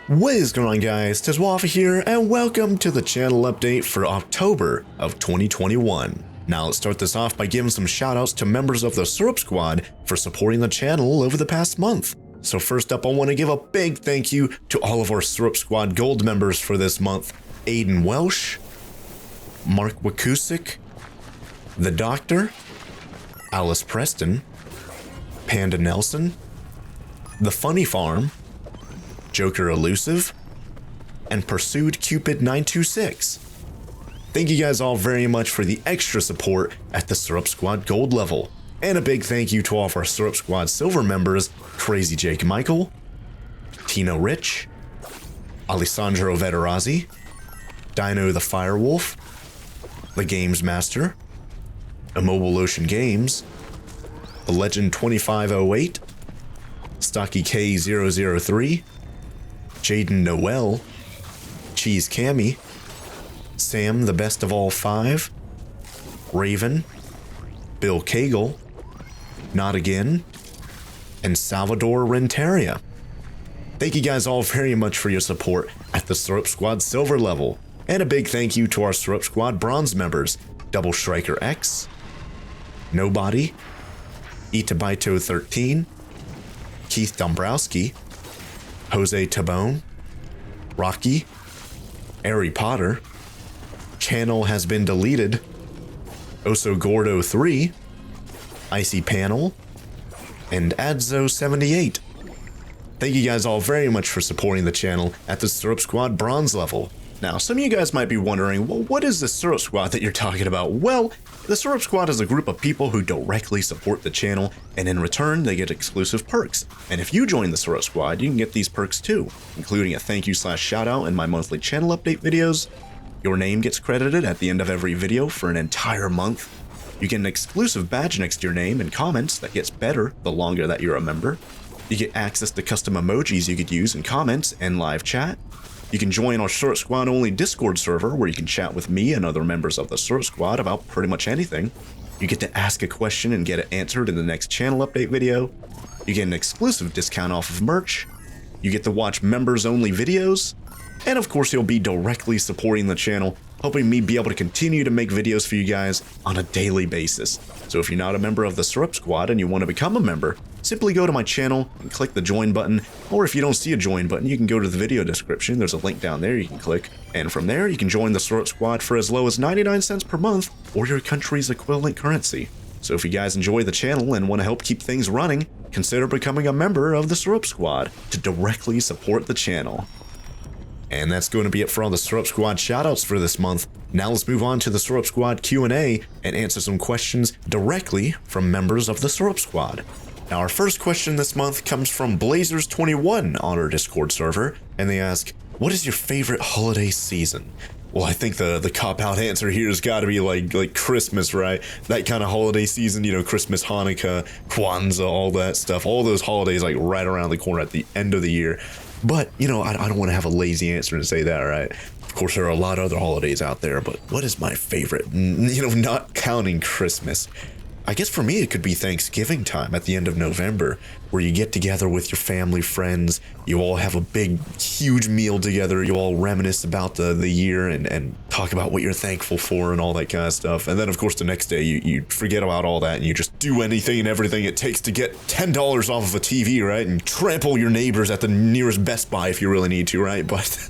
What is going on, guys? TheWaffle here, and welcome to the channel update for October of 2021. Now let's start this off by giving some shoutouts to members of the Syrup Squad for supporting the channel over the past month. So first up, I want to give a big thank you to all of our Syrup Squad Gold members for this month. Aiden Welsh, Mark Wakusik, The Doctor, Alice Preston, Panda Nelson, The Funny Farm, Joker Elusive, and Pursued Cupid 926. Thank you guys all very much for the extra support at the Syrup Squad Gold level. And a big thank you to all of our Syrup Squad Silver members, Crazy Jake Michael, Tino Rich, Alessandro Veterazzi, Dino the Firewolf, The Games Master, Immobile Ocean Games, The Legend 2508, Stocky K003, Jaden Noel, Cheese Cammy, Sam the Best of All Five, Raven, Bill Cagle, Not Again, and Salvador Renteria. Thank you guys all very much for your support at the Syrup Squad Silver level, and a big thank you to our Syrup Squad Bronze members, Double Striker X, Nobody, Itabito 13, Keith Dombrowski, Jose Tabone, Rocky, Harry Potter, Channel Has Been Deleted, Oso Gordo 3, Icy Panel, and Adzo 78. Thank you guys all very much for supporting the channel at the Syrup Squad Bronze level. Now, some of you guys might be wondering, well, what is the Syrup Squad that you're talking about? Well, the Syrup Squad is a group of people who directly support the channel, and in return, they get exclusive perks. And if you join the Syrup Squad, you can get these perks too, including a thank you / shout out in my monthly channel update videos. Your name gets credited at the end of every video for an entire month. You get an exclusive badge next to your name and comments that gets better the longer that you're a member. You get access to custom emojis you could use in comments and live chat. You can join our Syrup Squad only Discord server where you can chat with me and other members of the Syrup Squad about pretty much anything. You get to ask a question and get it answered in the next channel update video. You get an exclusive discount off of merch. You get to watch members only videos. And of course, you'll be directly supporting the channel, helping me be able to continue to make videos for you guys on a daily basis. So if you're not a member of the Syrup Squad and you want to become a member, simply go to my channel and click the join button, or if you don't see a join button, you can go to the video description. There's a link down there you can click, and from there you can join the Syrup Squad for as low as 99 cents per month or your country's equivalent currency. So if you guys enjoy the channel and want to help keep things running, consider becoming a member of the Syrup Squad to directly support the channel. And that's going to be it for all the Syrup Squad shoutouts for this month. Now let's move on to the Syrup Squad Q&A and answer some questions directly from members of the Syrup Squad. Now our first question this month comes from Blazers21 on our Discord server, and they ask, what is your favorite holiday season? Well, I think the cop-out answer here has got to be like Christmas, right? That kind of holiday season, you know, Christmas, Hanukkah, Kwanzaa, all that stuff. All those holidays like right around the corner at the end of the year. But, you know, I don't want to have a lazy answer to say that, right? Of course, there are a lot of other holidays out there, but what is my favorite? You know, not counting Christmas. I guess for me, it could be Thanksgiving time at the end of November, where you get together with your family, friends, you all have a big, huge meal together, you all reminisce about the year and talk about what you're thankful for and all that kind of stuff. And then, of course, the next day, you forget about all that and you just do anything and everything it takes to get $10 off of a TV, right? And trample your neighbors at the nearest Best Buy if you really need to, right? But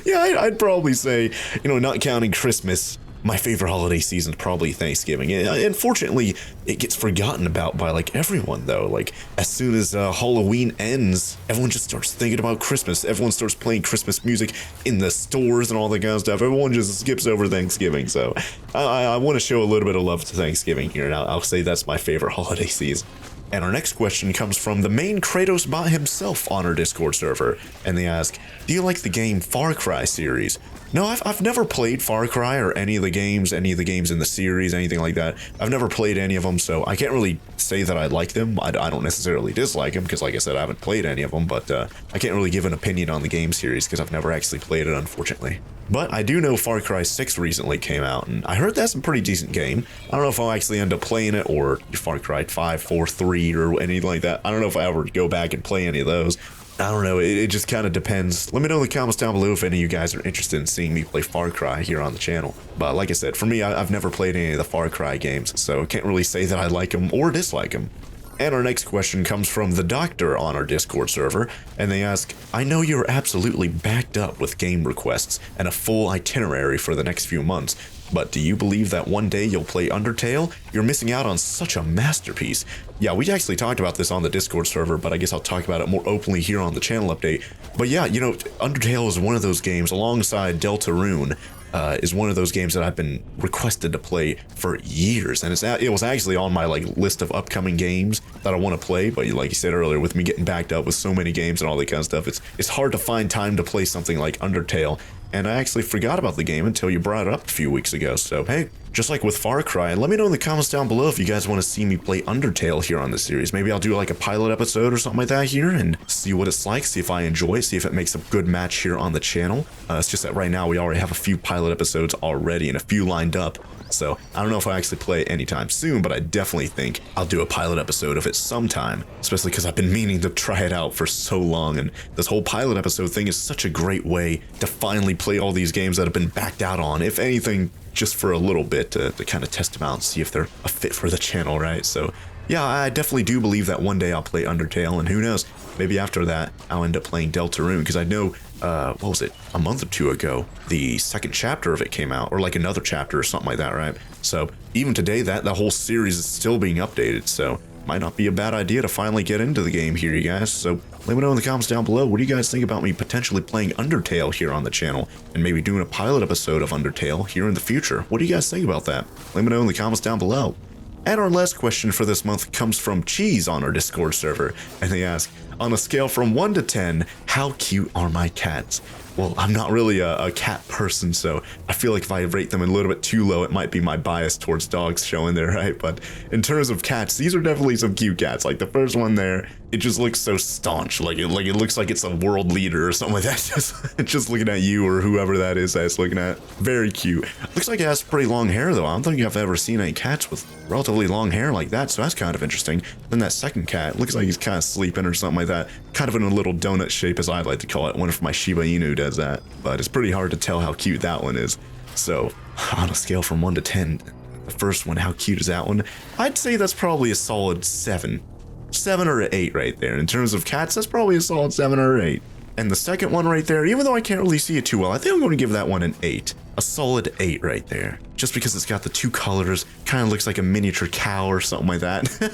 yeah, I'd probably say, you know, not counting Christmas, my favorite holiday season is probably Thanksgiving. Unfortunately, it gets forgotten about by like everyone though. Like as soon as Halloween ends, everyone just starts thinking about Christmas. Everyone starts playing Christmas music in the stores and all that kind of stuff. Everyone just skips over Thanksgiving. So I want to show a little bit of love to Thanksgiving here, and I'll say that's my favorite holiday season. And our next question comes from the main Kratos bot himself on our Discord server, and they ask, do you like the game Far Cry series? No, I've never played Far Cry or any of the games in the series, anything like that. I've never played any of them, so I can't really say that I like them. I don't necessarily dislike them, because like I said, I haven't played any of them, but I can't really give an opinion on the game series, because I've never actually played it, unfortunately. But I do know Far Cry 6 recently came out, and I heard that's a pretty decent game. I don't know if I'll actually end up playing it, or Far Cry 5, 4, 3, or anything like that. I don't know if I ever go back and play any of those. I don't know, it just kind of depends. Let me know in the comments down below if any of you guys are interested in seeing me play Far Cry here on the channel. But like I said, for me, I've never played any of the Far Cry games, so I can't really say that I like them or dislike them. And our next question comes from the doctor on our Discord server, and they ask, I know you're absolutely backed up with game requests and a full itinerary for the next few months, but do you believe that one day you'll play Undertale? You're missing out on such a masterpiece. Yeah, we actually talked about this on the Discord server, but I guess I'll talk about it more openly here on the channel update. But yeah, you know, Undertale is one of those games, alongside Deltarune, is one of those games that I've been requested to play for years, and it was actually on my list of upcoming games that I want to play. But like you said earlier, with me getting backed up with so many games and all that kind of stuff, it's hard to find time to play something like Undertale. And I actually forgot about the game until you brought it up a few weeks ago. So hey, just like with Far Cry, let me know in the comments down below if you guys want to see me play Undertale here on the series. Maybe I'll do like a pilot episode or something like that here and see what it's like, see if I enjoy it, see if it makes a good match here on the channel. It's just that right now we already have a few pilot episodes already and a few lined up. So I don't know if I actually play it anytime soon, but I definitely think I'll do a pilot episode of it sometime, especially because I've been meaning to try it out for so long, and this whole pilot episode thing is such a great way to finally play all these games that have been backed out on, if anything, just for a little bit to kind of test them out and see if they're a fit for the channel, right? So yeah, I definitely do believe that one day I'll play Undertale, and who knows, maybe after that I'll end up playing Deltarune, because I know, what was it, a month or two ago, the second chapter of it came out, or like another chapter or something like that, right? So even today, the whole series is still being updated, so might not be a bad idea to finally get into the game here, you guys. So let me know in the comments down below, what do you guys think about me potentially playing Undertale here on the channel, and maybe doing a pilot episode of Undertale here in the future? What do you guys think about that? Let me know in the comments down below. And our last question for this month comes from Cheese on our Discord server, and they ask, on a scale from 1 to 10, how cute are my cats? Well, I'm not really a cat person, so I feel like if I rate them a little bit too low, it might be my bias towards dogs showing there, right? But in terms of cats, these are definitely some cute cats. Like the first one there, it just looks so staunch. Like it looks like it's a world leader or something like that. Just looking at you or whoever that is that's looking at. Very cute. Looks like it has pretty long hair though. I don't think I've ever seen any cats with relatively long hair like that, so that's kind of interesting. Then that second cat looks like he's kind of sleeping or something like that. Kind of in a little donut shape, as I like to call it. One of my Shiba Inu does that, but it's pretty hard to tell how cute that one is. So on a scale from 1 to 10, the first one, how cute is that one? I'd say that's probably a solid 7. 7 or 8 right there. In terms of cats, that's probably a solid 7 or 8. And the second one right there, even though I can't really see it too well, I think I'm going to give that one an 8. A solid 8 right there. Just because it's got the two colors, kind of looks like a miniature cow or something like that.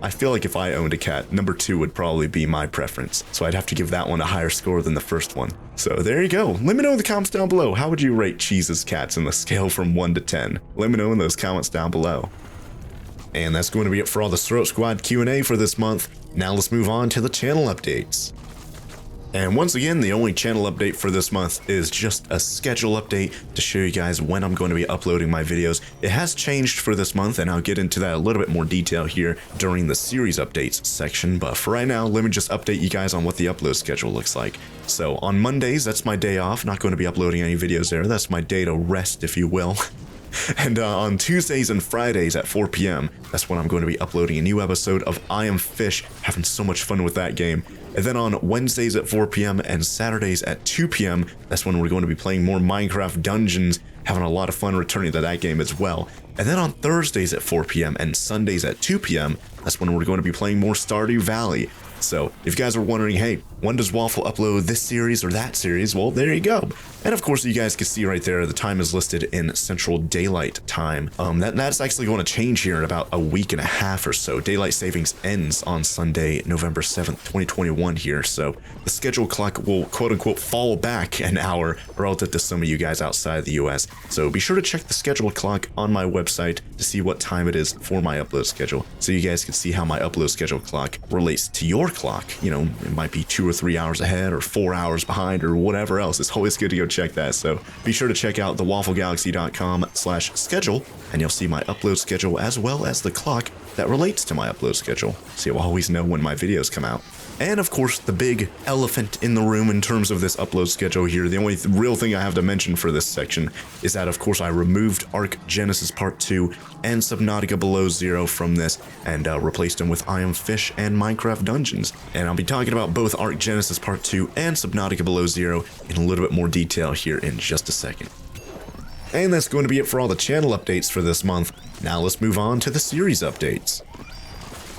I feel like if I owned a cat, number 2 would probably be my preference. So I'd have to give that one a higher score than the first one. So there you go. Let me know in the comments down below, how would you rate Cheese's cats in the scale from 1 to 10? Let me know in those comments down below. And that's going to be it for all the Syrup Squad Q&A for this month. Now let's move on to the channel updates. And once again, the only channel update for this month is just a schedule update to show you guys when I'm going to be uploading my videos. It has changed for this month, and I'll get into that a little bit more detail here during the series updates section. But for right now, let me just update you guys on what the upload schedule looks like. So on Mondays, that's my day off. Not going to be uploading any videos there. That's my day to rest, if you will. And on Tuesdays and Fridays at 4 p.m., that's when I'm going to be uploading a new episode of I Am Fish, having so much fun with that game. And then on Wednesdays at 4 p.m. and Saturdays at 2 p.m., that's when we're going to be playing more Minecraft Dungeons, having a lot of fun returning to that game as well. And then on Thursdays at 4 p.m. and Sundays at 2 p.m., that's when we're going to be playing more Stardew Valley. So if you guys are wondering, hey, when does Waffle upload this series or that series? Well, there you go. And of course, you guys can see right there, the time is listed in Central Daylight Time. That's actually going to change here in about a week and a half or so. Daylight savings ends on Sunday, November 7th, 2021 here. So the schedule clock will quote unquote fall back an hour relative to some of you guys outside the US. So be sure to check the schedule clock on my website to see what time it is for my upload schedule. So you guys can see how my upload schedule clock relates to your clock. You know, it might be 2 or 3 hours ahead or 4 hours behind or whatever else. It's always good to go check that. So be sure to check out TheWaffleGalaxy.com/schedule, and you'll see my upload schedule as well as the clock that relates to my upload schedule. So you'll always know when my videos come out. And of course, the big elephant in the room in terms of this upload schedule here, the only real thing I have to mention for this section is that, of course, I removed Ark Genesis Part 2 and Subnautica Below Zero from this and replaced them with I Am Fish and Minecraft Dungeons. And I'll be talking about both Ark Genesis Part 2 and Subnautica Below Zero in a little bit more detail here in just a second. And that's going to be it for all the channel updates for this month. Now let's move on to the series updates.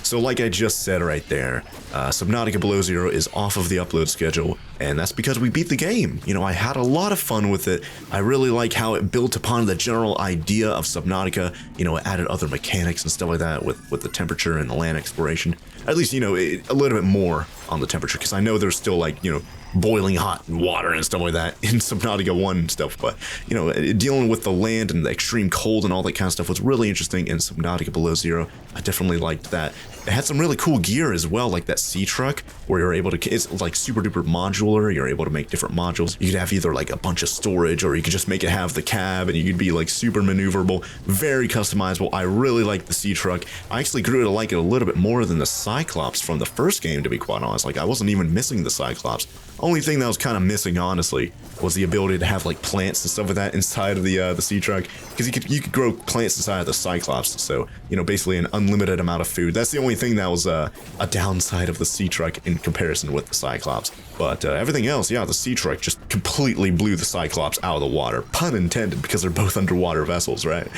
So like I just said right there, Subnautica Below Zero is off of the upload schedule, and that's because we beat the game. You know, I had a lot of fun with it. I really like how it built upon the general idea of Subnautica. You know, it added other mechanics and stuff like that with the temperature and the land exploration. At least, you know, a little bit more on the temperature, because I know there's still, like, you know, boiling hot water and stuff like that in Subnautica 1 and stuff, but, you know, dealing with the land and the extreme cold and all that kind of stuff was really interesting in Subnautica Below Zero. I definitely liked that. It had some really cool gear as well, like that sea truck, where you're able to, it's like super duper modular. You're able to make different modules. You could have either like a bunch of storage, or you could just make it have the cab, and you could be like super maneuverable, very customizable. I really like the sea truck. I actually grew to like it a little bit more than the Cyclops from the first game, to be quite honest. Like, I wasn't even missing the Cyclops. Only thing that was kind of missing, honestly, was the ability to have like plants and stuff like that inside of the sea truck, because you could grow plants inside of the Cyclops. So, you know, basically an unlimited amount of food. That's the only thing that was a downside of the sea truck in comparison with the Cyclops. But everything else, yeah, the sea truck just completely blew the Cyclops out of the water. Pun intended, because they're both underwater vessels, right?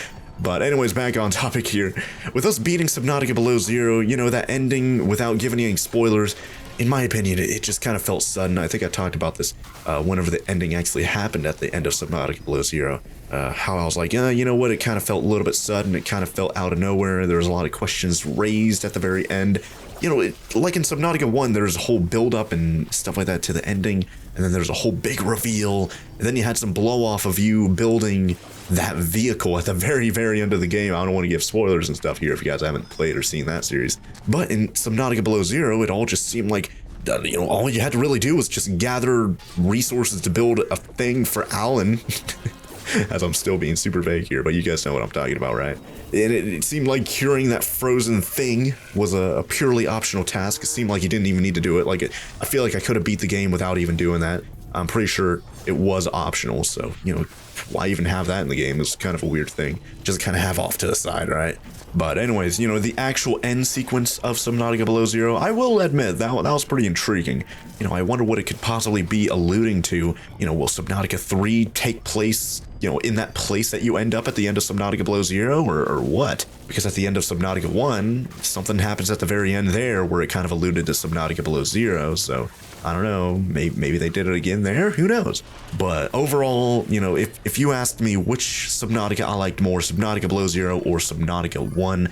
But anyways, back on topic here. With us beating Subnautica Below Zero, you know, that ending, without giving any spoilers, in my opinion, it just kind of felt sudden. I think I talked about this whenever the ending actually happened at the end of Subnautica Below Zero. How I was like, yeah, you know what, it kind of felt a little bit sudden. It kind of felt out of nowhere. There was a lot of questions raised at the very end. You know, like in Subnautica 1, there's a whole build-up and stuff like that to the ending, and then there's a whole big reveal, and then you had some blow-off of you building that vehicle at the very, very end of the game. I don't want to give spoilers and stuff here if you guys haven't played or seen that series. But in Subnautica Below Zero, it all just seemed like, you know, all you had to really do was just gather resources to build a thing for Alan. As I'm still being super vague here, but you guys know what I'm talking about, right? And it seemed like curing that frozen thing was a purely optional task. It seemed like you didn't even need to do it. Like, I feel like I could have beat the game without even doing that. I'm pretty sure it was optional, so, you know, why even have that in the game is kind of a weird thing. Just kind of have off to the side, right? But anyways, you know, the actual end sequence of Subnautica Below Zero, I will admit, that was pretty intriguing. You know, I wonder what it could possibly be alluding to. You know, will Subnautica 3 take place, you know, in that place that you end up at the end of Subnautica Below Zero, or what? Because at the end of Subnautica 1, something happens at the very end there where it kind of alluded to Subnautica Below Zero, so I don't know, maybe they did it again there, who knows? But overall, you know, if you asked me which Subnautica I liked more, Subnautica Below Zero or Subnautica 1,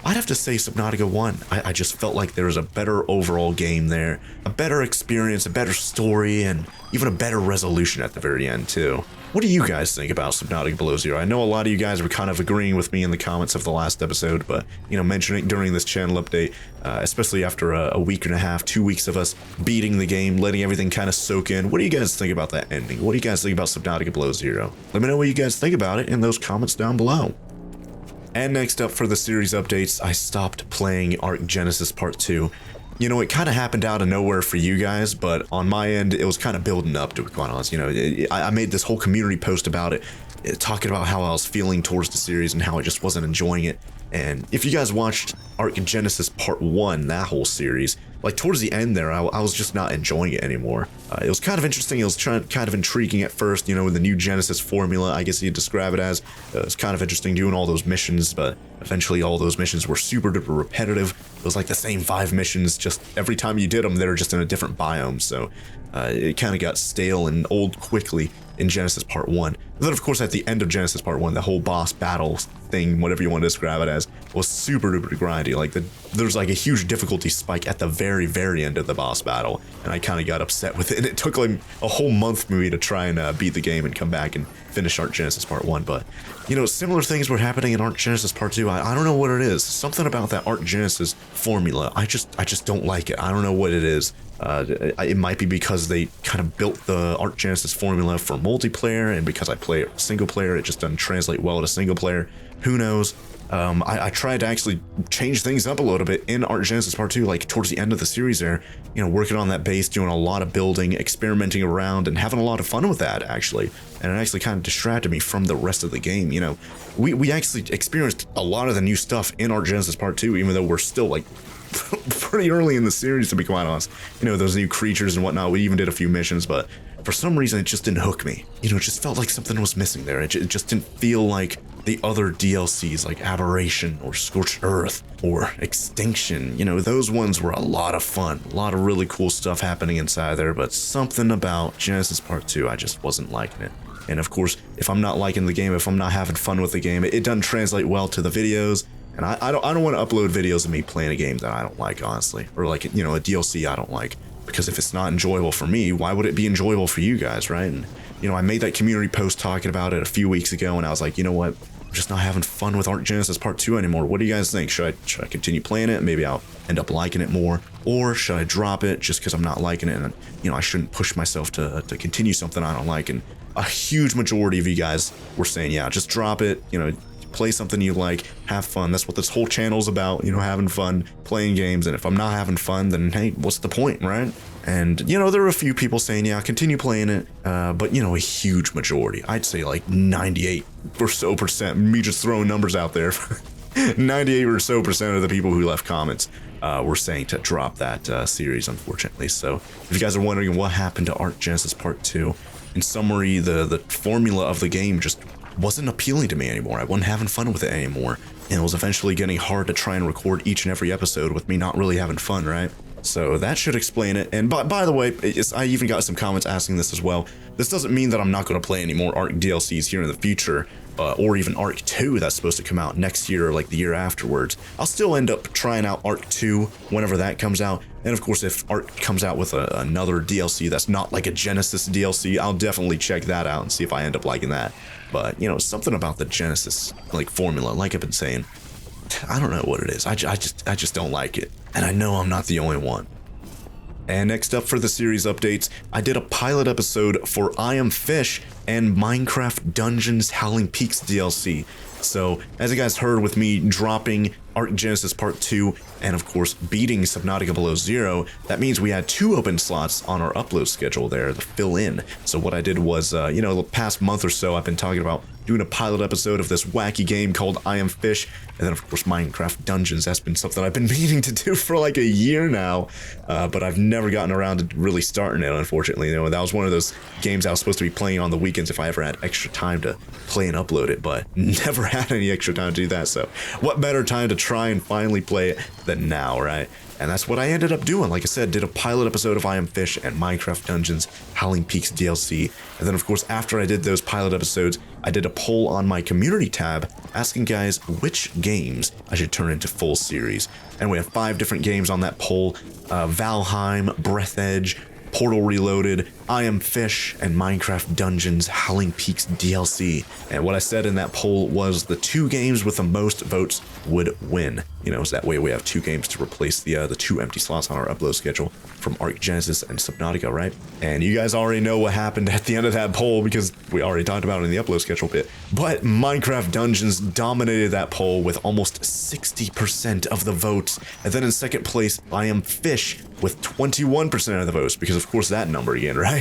I'd have to say Subnautica 1. I just felt like there was a better overall game there, a better experience, a better story, and even a better resolution at the very end too. What do you guys think about Subnautica Below Zero? I know a lot of you guys were kind of agreeing with me in the comments of the last episode, but, you know, mentioning it during this channel update, especially after a week and a half, 2 weeks of us beating the game, letting everything kind of soak in. What do you guys think about that ending? What do you guys think about Subnautica Below Zero? Let me know what you guys think about it in those comments down below. And next up for the series updates, I stopped playing Ark Genesis Part 2. You know, it kind of happened out of nowhere for you guys, but on my end, it was kind of building up, to be quite honest. You know, I made this whole community post about it, talking about how I was feeling towards the series and how I just wasn't enjoying it. And if you guys watched Ark Genesis Part 1, that whole series, like towards the end there, I was just not enjoying it anymore. It was kind of interesting. It was kind of intriguing at first, you know, with the new Genesis formula, I guess you'd describe it as. It was kind of interesting doing all those missions, but eventually all those missions were super duper repetitive. It was like the same 5 missions, just every time you did them, they were just in a different biome. So it kind of got stale and old quickly in Genesis Part 1. And then, of course, at the end of Genesis Part 1, the whole boss battle thing, whatever you want to describe it as, was super duper grindy. Like, there's like a huge difficulty spike at the very, very end of the boss battle, and I kind of got upset with it. And it took like a whole month for me to try and beat the game and come back and finish Ark Genesis Part 1. But, you know, similar things were happening in Ark Genesis Part 2. I don't know what it is. Something about that Ark Genesis formula, I just don't like it. I don't know what it is. It might be because they kind of built the Ark Genesis formula for multiplayer, and because I play single player, it just doesn't translate well to single player. Who knows? I tried to actually change things up a little bit in Arc Genesis Part 2, like towards the end of the series there, you know, working on that base, doing a lot of building, experimenting around, and having a lot of fun with that, actually. And it actually kind of distracted me from the rest of the game, you know. We actually experienced a lot of the new stuff in Arc Genesis Part 2, even though we're still, like, pretty early in the series, to be quite honest. You know, those new creatures and whatnot, we even did a few missions, but for some reason, it just didn't hook me. You know, it just felt like something was missing there. It just didn't feel like the other DLCs, like Aberration or Scorched Earth or Extinction. You know, those ones were a lot of fun. A lot of really cool stuff happening inside there, but something about Genesis Part 2, I just wasn't liking it. And of course, if I'm not liking the game, if I'm not having fun with the game, it doesn't translate well to the videos. And I don't want to upload videos of me playing a game that I don't like, honestly. Or like, you know, a DLC I don't like. Because if it's not enjoyable for me, why would it be enjoyable for you guys, right? And, you know, I made that community post talking about it a few weeks ago, and I was like, you know what? I'm just not having fun with Arc Genesis Part 2 anymore. What do you guys think? Should I continue playing it? Maybe I'll end up liking it more. Or should I drop it just because I'm not liking it? And, you know, I shouldn't push myself to continue something I don't like. And a huge majority of you guys were saying, yeah, just drop it, you know, play something you like, have fun. That's what this whole channel's about, you know, having fun, playing games. And if I'm not having fun, then hey, what's the point, right? And, you know, there were a few people saying, yeah, continue playing it. But, you know, a huge majority, I'd say like 98 or so percent, me just throwing numbers out there, 98 or so percent of the people who left comments were saying to drop that series, unfortunately. So if you guys are wondering what happened to Arc Genesis Part 2, in summary, the formula of the game just wasn't appealing to me anymore. I wasn't having fun with it anymore. And it was eventually getting hard to try and record each and every episode with me not really having fun, right? So that should explain it. And by the way, I even got some comments asking this as well. This doesn't mean that I'm not going to play any more Arc DLCs here in the future, or even Arc 2 that's supposed to come out next year or like the year afterwards. I'll still end up trying out Arc 2 whenever that comes out. And of course, if Arc comes out with another DLC that's not like a Genesis DLC, I'll definitely check that out and see if I end up liking that. But, you know, something about the Genesis like formula, like I've been saying, I don't know what it is. I just don't like it. And I know I'm not the only one. And next up for the series updates, I did a pilot episode for I Am Fish and Minecraft Dungeons Howling Peaks DLC. So, as you guys heard with me dropping Arc Genesis Part 2 and of course beating Subnautica Below Zero, that means we had 2 open slots on our upload schedule there to fill in. So what I did was, you know, the past month or so I've been talking about doing a pilot episode of this wacky game called I Am Fish, and then of course Minecraft Dungeons. That's been something I've been meaning to do for like a year now, but I've never gotten around to really starting it, unfortunately. You know, that was one of those games I was supposed to be playing on the weekends if I ever had extra time to play and upload it, but never had any extra time to do that. So what better time to try and finally play it than now, right? And that's what I ended up doing. Like I said, did a pilot episode of I Am Fish and Minecraft Dungeons Howling Peaks DLC. And then of course, after I did those pilot episodes, I did a poll on my community tab asking guys which games I should turn into full series. And we have 5 different games on that poll: Valheim, Breathedge, Portal Reloaded, I Am Fish, and Minecraft Dungeons Howling Peaks DLC. And what I said in that poll was the 2 games with the most votes would win. You know, so that way we have 2 games to replace the 2 empty slots on our upload schedule from Arc Genesis and Subnautica, right? And you guys already know what happened at the end of that poll because we already talked about it in the upload schedule bit. But Minecraft Dungeons dominated that poll with almost 60% of the votes. And then in second place, I Am Fish with 21% of the votes, because of course that number again, right?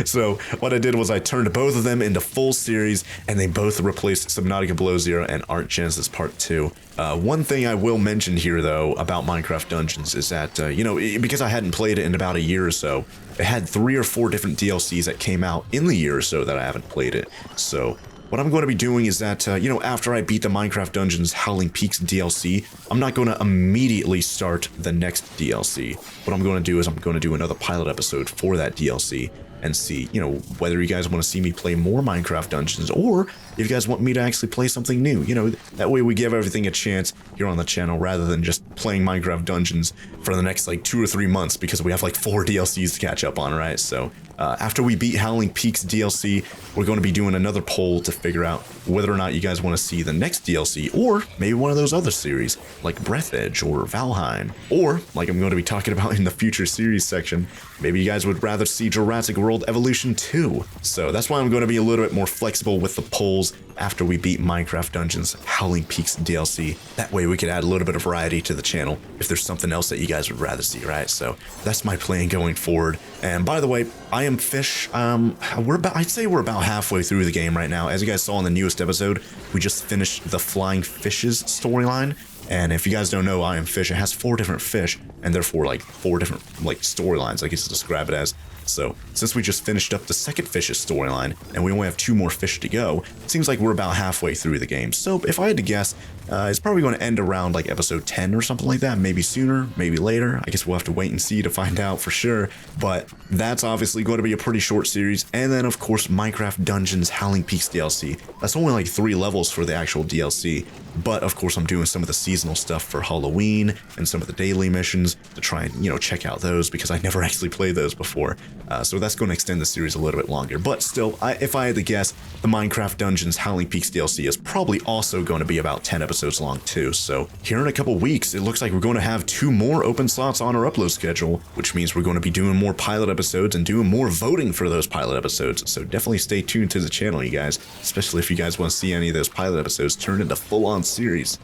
So what I did was I turned both of them into full series, and they both replaced Subnautica Below Zero and Arc Genesis Part 2. One thing I will mention here, though, about Minecraft Dungeons is that, you know, because I hadn't played it in about a year or so, it had 3 or 4 different DLCs that came out in the year or so that I haven't played it. So what I'm going to be doing is that, you know, after I beat the Minecraft Dungeons Howling Peaks DLC, I'm not going to immediately start the next DLC. What I'm going to do is I'm going to do another pilot episode for that DLC and see, you know, whether you guys want to see me play more Minecraft Dungeons, or if you guys want me to actually play something new. You know, that way we give everything a chance here on the channel, rather than just playing Minecraft Dungeons for the next like 2 or 3 months because we have like 4 DLCs to catch up on, right? So After we beat Howling Peaks DLC, we're going to be doing another poll to figure out whether or not you guys want to see the next DLC, or maybe one of those other series, like Breath Edge or Valheim, or, like I'm going to be talking about in the future series section, maybe you guys would rather see Jurassic World Evolution 2. So that's why I'm going to be a little bit more flexible with the polls after we beat Minecraft Dungeons Howling Peaks DLC. That way we could add a little bit of variety to the channel if there's something else that you guys would rather see, right? So that's my plan going forward. And by the way, I am Fish. I'd say we're about halfway through the game right now. As you guys saw in the newest episode, we just finished the Flying Fishes storyline. And if you guys don't know, I Am Fish, it has 4 different fish, and therefore like 4 different like storylines, I guess to describe it as. So since we just finished up the second fish's storyline, and we only have 2 more fish to go, it seems like we're about halfway through the game. So if I had to guess, it's probably going to end around like episode 10 or something like that. Maybe sooner, maybe later. I guess we'll have to wait and see to find out for sure. But that's obviously going to be a pretty short series. And then of course, Minecraft Dungeons Howling Peaks DLC. That's only like 3 levels for the actual DLC. But of course, I'm doing some of the seasonal stuff for Halloween and some of the daily missions to try and, check out those, because I never actually played those before. So that's going to extend the series a little bit longer. But still, if I had to guess, the Minecraft Dungeons Howling Peaks DLC is probably also going to be about 10 episodes long too. So here in a couple weeks, it looks like we're going to have 2 more open slots on our upload schedule, which means we're going to be doing more pilot episodes and doing more voting for those pilot episodes. So definitely stay tuned to the channel, you guys, especially if you guys want to see any of those pilot episodes turned into full-on series.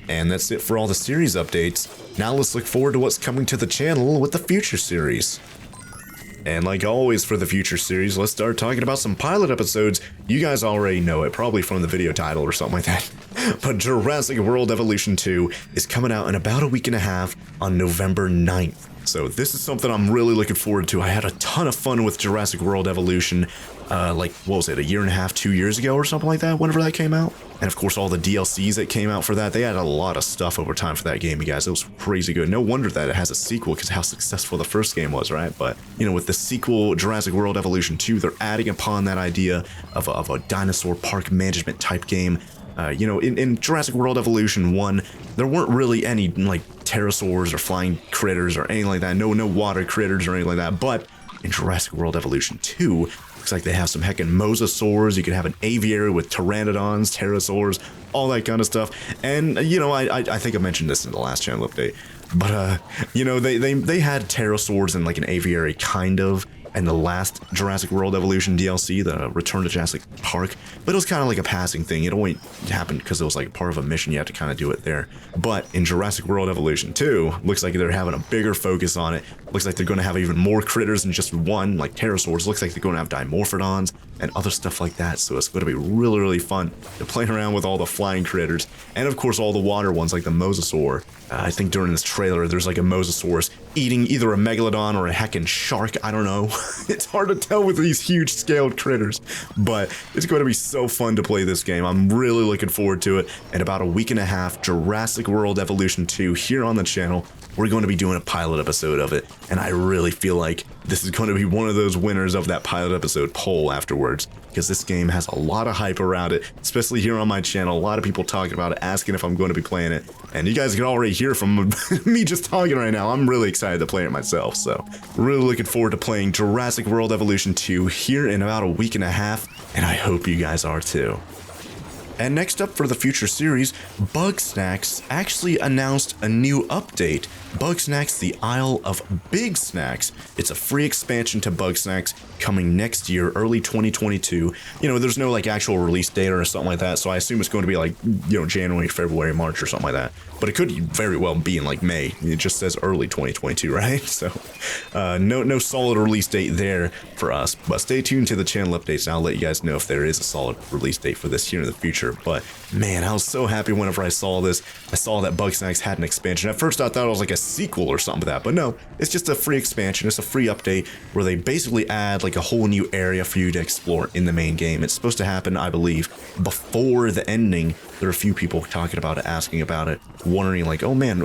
And that's it for all the series updates. Now let's look forward to what's coming to the channel with the future series. And like always for the future series, let's start talking about some pilot episodes. You guys already know it, probably from the video title or something like that. But Jurassic World Evolution 2 is coming out in about a week and a half on November 9th. So this is something I'm really looking forward to. I had a ton of fun with Jurassic World Evolution, like, what was it, 1.5 years, 2 years ago or something like that, whenever that came out. And of course, all the DLCs that came out for that, they had a lot of stuff over time for that game, you guys. It was crazy good. No wonder that it has a sequel, because how successful the first game was, right? But, with the sequel, Jurassic World Evolution 2, they're adding upon that idea of a dinosaur park management type game. In Jurassic World Evolution 1, there weren't really any, like, pterosaurs or flying critters or anything like that. No water critters or anything like that. But in Jurassic World Evolution 2, looks like they have some heckin' mosasaurs. You can have an aviary with pteranodons, pterosaurs, all that kind of stuff. And, I think I mentioned this in the last channel update. But, they had pterosaurs in, like, an aviary, kind of, and the last Jurassic World Evolution DLC, the Return to Jurassic Park, but it was kind of like a passing thing. It only happened because it was like part of a mission. You have to kind of do it there. But in Jurassic World Evolution 2, looks like they're having a bigger focus on it. Looks like they're going to have even more critters than just one, like pterosaurs. Looks like they're going to have dimorphodons and other stuff like that. So it's going to be really, really fun to play around with all the flying critters. And of course, all the water ones like the mosasaur. I think during this trailer, there's like a mosasaurus eating either a megalodon or a heckin' shark. I don't know. It's hard to tell with these huge scaled critters, but it's going to be so fun to play this game. I'm really looking forward to it. In about a week and a half, Jurassic World Evolution 2 here on the channel. We're going to be doing a pilot episode of it, and I really feel like this is going to be one of those winners of that pilot episode poll afterwards, because this game has a lot of hype around it, especially here on my channel. A lot of people talking about it, asking if I'm going to be playing it, and you guys can already hear from me just talking right now. I'm really excited to play it myself, so really looking forward to playing Jurassic World Evolution 2 here in about a week and a half, and I hope you guys are too. And next up for the future series, Bugsnax actually announced a new update. Bugsnax, the Isle of BIGsnax. It's a free expansion to Bugsnax coming next year, early 2022. There's no like actual release date or something like that, so I assume it's going to be like, January, February, March or something like that. But it could very well be in like May. It just says early 2022, right? So no solid release date there for us. But stay tuned to the channel updates, and I'll let you guys know if there is a solid release date for this here in the future. But man, I was so happy whenever I saw this. I saw that Bugsnax had an expansion. At first I thought it was like a sequel or something to that, but no, it's just a free expansion. It's a free update where they basically add like a whole new area for you to explore in the main game. It's supposed to happen, I believe, before the ending. There are a few people talking about it, asking about it, wondering like, oh man,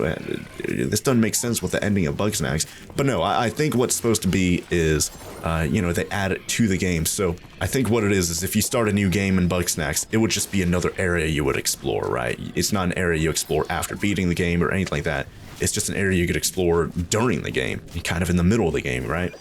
this doesn't make sense with the ending of Bugsnax. But no, I think what's supposed to be is, they add it to the game. So I think what it is if you start a new game in Bugsnax, it would just be another area you would explore, right? It's not an area you explore after beating the game or anything like that. it's just an area you could explore during the game, kind of in the middle of the game, right?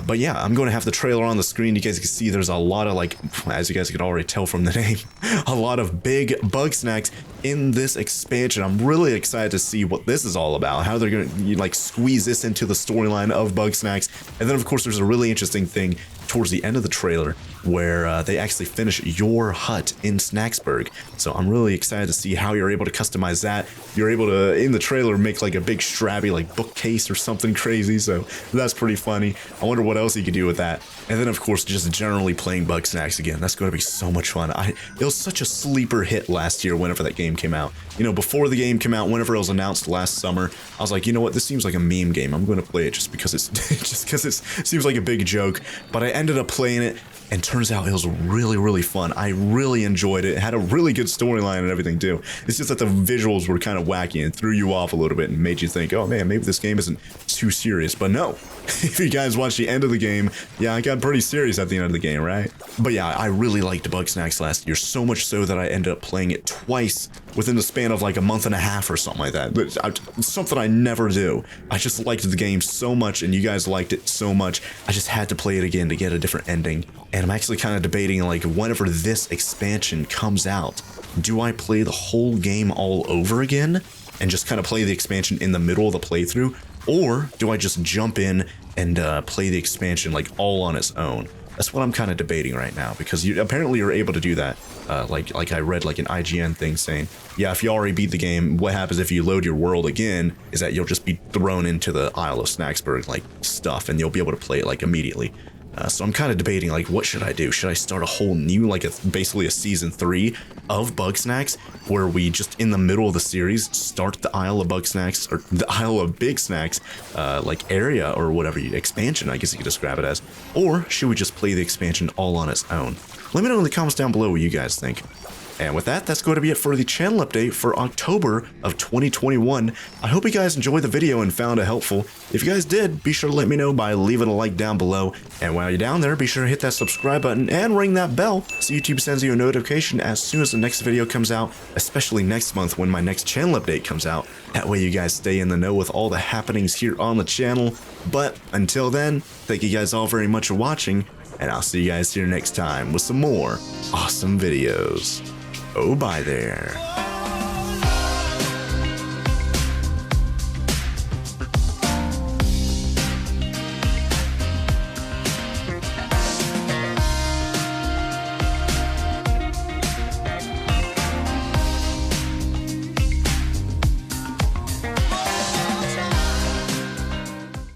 But yeah, I'm going to have the trailer on the screen. You guys can see there's a lot of, like, as you guys could already tell from the name, a lot of big Bugsnax in this expansion. I'm really excited to see what this is all about, how they're going to, like, squeeze this into the storyline of Bugsnax. And then, of course, there's a really interesting thing towards the end of the trailer where they actually finish your hut in Snaxburg. So I'm really excited to see how you're able to customize that. You're able to, in the trailer, make like a big strabby like bookcase or something crazy. So that's pretty funny. I wonder what else you could do with that. And then, of course, just generally playing Bugsnax again. That's going to be so much fun. It was such a sleeper hit last year whenever that game came out. You know, before the game came out, whenever it was announced last summer, I was like, you know what, this seems like a meme game. I'm going to play it just because it's it seems like a big joke. But I ended up playing it, and turns out it was really, really fun. I really enjoyed it. It had a really good storyline and everything too. It's just that the visuals were kind of wacky and threw you off a little bit and made you think, oh man, maybe this game isn't too serious. But no, if you guys watch the end of the game, yeah, I got pretty serious at the end of the game, right? But yeah, I really liked Bugsnax last year, so much so that I ended up playing it twice within the span of like a month and a half or something like that. But it's something I never do. I just liked the game so much, and you guys liked it so much, I just had to play it again to get a different ending. And I'm actually kind of debating, like, whenever this expansion comes out, do I play the whole game all over again and just kind of play the expansion in the middle of the playthrough? Or do I just jump in and play the expansion like all on its own? That's what I'm kind of debating right now, because apparently you're able to do that. Like I read like an IGN thing saying, yeah, if you already beat the game, what happens if you load your world again is that you'll just be thrown into the Isle of Snaxburg like stuff, and you'll be able to play it like immediately. So I'm kind of debating, like, what should I do? Should I start a whole new, like, basically a season 3 of Bugsnax, where we just in the middle of the series start the Isle of Bugsnax, or the Isle of BIGsnax, like, area or whatever, expansion, I guess you could describe it as, or should we just play the expansion all on its own? Let me know in the comments down below what you guys think. And with that, that's going to be it for the channel update for October of 2021. I hope you guys enjoyed the video and found it helpful. If you guys did, be sure to let me know by leaving a like down below. And while you're down there, be sure to hit that subscribe button and ring that bell so YouTube sends you a notification as soon as the next video comes out, especially next month when my next channel update comes out. That way you guys stay in the know with all the happenings here on the channel. But until then, thank you guys all very much for watching, and I'll see you guys here next time with some more awesome videos. Oh, bye there.